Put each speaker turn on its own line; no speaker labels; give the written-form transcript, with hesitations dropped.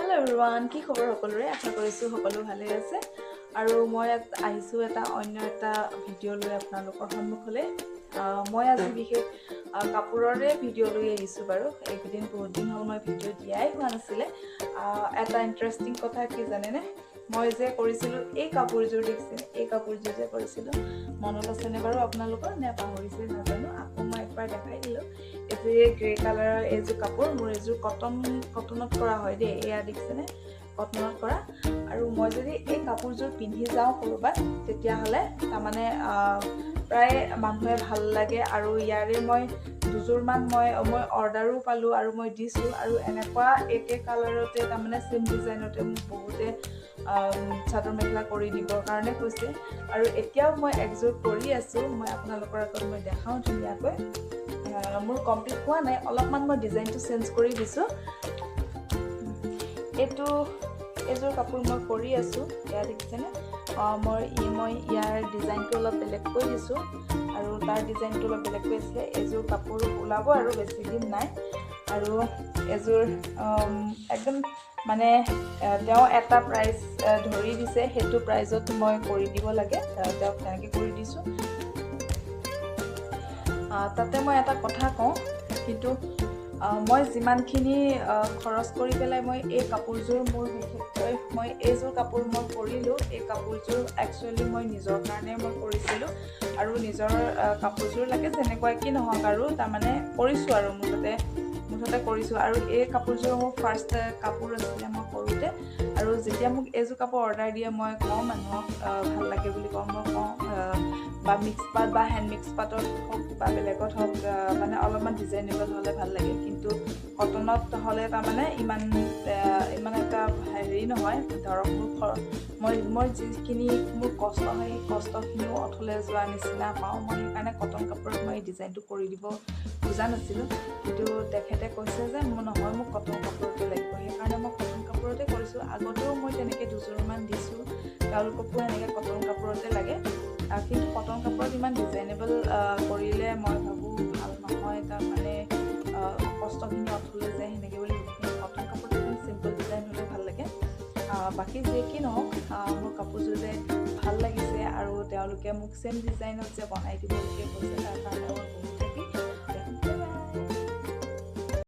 Hello everyone, কি খবৰ সকলোৰে আশা কৰিছো সকলো ভালে আছে আৰু মই আহিছো এটা অন্য এটা ভিডিও লৈ আপোনালোকৰ সন্মুখলৈ মই আজি বিশেষ কাপোৰৰে ভিডিও লৈ আহিছো বাৰু এইদিন বহুত দিন হ'ল মই ভিডিও দিয়াই হোৱা নাছিলে এটা ইন্টাৰেষ্টিং কথা কি জানেনে মই যে কৰিছিলো এই কাপোৰযোৰ দেখিছে এই কাপোৰযোৰ যে কৰিছিলো মনত আছে নে বাৰু আপোনালোকৰ নে পাহৰিছে নাজানো আকৌ মই একবাৰ দেখাই দিলো এই গ্ৰে কালাৰৰ এই যে কাপোৰ মোৰ এযোৰ কটনত কৰা হয় দে এয়া দেখিছেনে কটনত কৰা আৰু মই যদি এই কাপোৰযোৰ পিন্ধি যাওঁ কৰবাত তেতিয়া হলে তাৰ মানে প্ৰায় মানুহে ভাল লাগে আৰু ইয়াৰে মই দুযোৰ মান মই অৰ্ডাৰো পালো আৰু মই দিছো আৰু এনেকুৱা একে কালাৰতে তাৰ মানে সেম ডিজাইনতে মোক বহুতে চাদৰ মেখেলা কৰি দিবৰ কাৰণে কৈছে আৰু এতিয়াও মই একযোৰ কৰি আছো মই আপোনালোকৰ আগত মই দেখাও ধুনীয়াকৈ মোৰ কমপ্লিট হোৱা নাই অলপমান মই ডিজাইনটো চেঞ্জ কৰি দিছো এযোৰ কাপোৰ মই কৰি আছো এয়া দেখিছেনে মই ইয়াৰ ডিজাইনটো অলপ বেলেগ কৰি দিছো আৰু তাৰ ডিজাইনটো অলপ বেলেগ কৰিছে এযোৰ কাপোৰ ওলাব আৰু বেছি দিন নাই আৰু এযোৰ একদম মানে তেওঁ এটা প্ৰাইস ধৰি দিছে হেতু প্ৰাইজত মই কৰি দিব লাগে তেওঁ তেনেকৈ কৰি দিছো তাতে মই এটা কথা কওঁ কিন্তু মই যিমানখিনি খৰচ কৰি পেলাই মই এই কাপোৰযোৰ মোৰ বিশেষকৈ মই এইযোৰ কাপোৰ মই কৰিলো এই কাপোৰযোৰ একচুয়ালি মই নিজৰ কাৰণে মই কৰিছিলো আৰু নিজৰ কাপোৰযোৰ লাগে যেনেকুৱা কি নহওক আৰু তাৰ মানে কৰিছো আৰু মুঠতে কৰিছো আৰু এই কাপোৰযোৰ মোৰ ফাৰ্ষ্ট কাপোৰ আছিল মই কৰোতে আৰু যেতিয়া মোক এইযোৰ কাপোৰ অৰ্ডাৰ দিয়ে মই কওঁ মানুহক ভাল লাগে বুলি কওঁ মই কওঁ বা মিক্স পাট বা হ্যান্ড মিক্স পাটৰ হওক বা বেলেগত হওক মানে অলপমান ডিজাইনেবল হলে ভাল লাগে কিন্তু কটনত হলে তাৰ মানে ইমান এটা হেৰি নহয় ধৰক মই যিখিনি মোৰ কষ্ট হয় কষ্টখিনিও অথলে যোৱা নিচিনা পাওঁ মই সেইকাৰণে কটন কাপোৰত মই ডিজাইনটো কৰি দিব বুজা নাছিলো কিন্তু তেখেতে কৈছে যে মোৰ নহয় মোক কটন কাপোৰতে লাগিব সেইকাৰণে মই কটন কাপোৰতে কৰিছো আগতেও মই তেনেকৈ দুযোৰমান দিছো তেওঁলোককো এনেকৈ কটন কাপোৰতে লাগে কিন্তু কটন কাপোৰত ইমান ডিজাইনেবল কৰিলে মই ভাবোঁ ভাল নহয় তাৰ মানে কষ্টখিনি অথলে যায় সেনেকৈ বুলি কটন কাপোৰত একদম চিম্পল ডিজাইন হ'লে ভাল লাগে বাকী যে কি নহওক মোৰ কাপোৰযোৰ যে ভাল লাগিছে আৰু তেওঁলোকে মোক চেম ডিজাইনত যে বনাই দিবলগীয়া কৈছে তাৰ কাৰণে মই বহুত